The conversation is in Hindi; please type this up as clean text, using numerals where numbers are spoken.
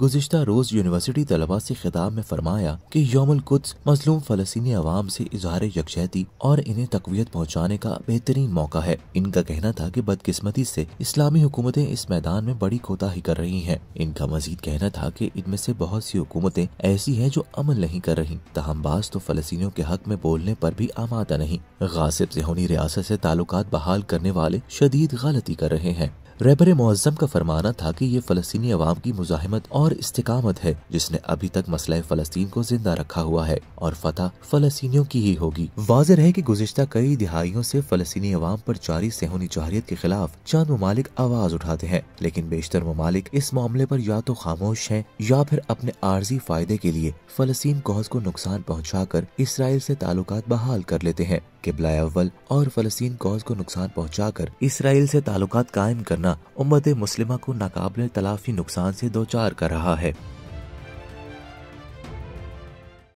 गुज़िश्ता रोज यूनिवर्सिटी तलबा से खिताब में फरमाया कि यौमुल कुद्स मजलूम फलस्तीनी अवाम से इजहार यकजहती और इन्हें तक़वियत पहुँचाने का बेहतरीन मौका है। इनका कहना था कि बदकिस्मती से इस्लामी हुकूमतें इस मैदान में बड़ी कोताही कर रही हैं। इनका मजीद कहना था कि इनमें से बहुत सी हुकूमतें ऐसी हैं जो अमल नहीं कर रही, तहम बाज़ तो फलस्तीनियों के हक में बोलने पर भी आमादा नहीं। गासिब ज़िहोनी रियासत से ताल्लुकात बहाल करने वाले शदीद गलती कर रहे हैं। रहबर मुअज़्ज़म का फरमाना था कि ये फलस्तीनी अवाम की मुज़ाहिमत और इस्तिकामत है जिसने अभी तक मसला फ़लस्तीन को जिंदा रखा हुआ है और फतह फलस्तीनियों की ही होगी। वाज़ेह है कि गुज़िश्ता कई दिहाइयों से फलस्तीनी अवाम पर जारी सेहूनी जहरियत के खिलाफ चंद ममालिक आवाज उठाते हैं, लेकिन बेशतर ममालिक इस मामले पर या तो खामोश हैं या फिर अपने आर्जी फायदे के लिए फलस्तीन कौज को नुकसान पहुँचाकर इसराइल से ताल्लुकात बहाल कर लेते हैं। किबला अव्वल और फलस्तीन कौज को नुकसान पहुंचाकर इसराइल से ताल्लुकात कायम करना उम्मत मुस्लिमा को नाकाबिल तलाफी नुकसान से दो चार कर रहा है।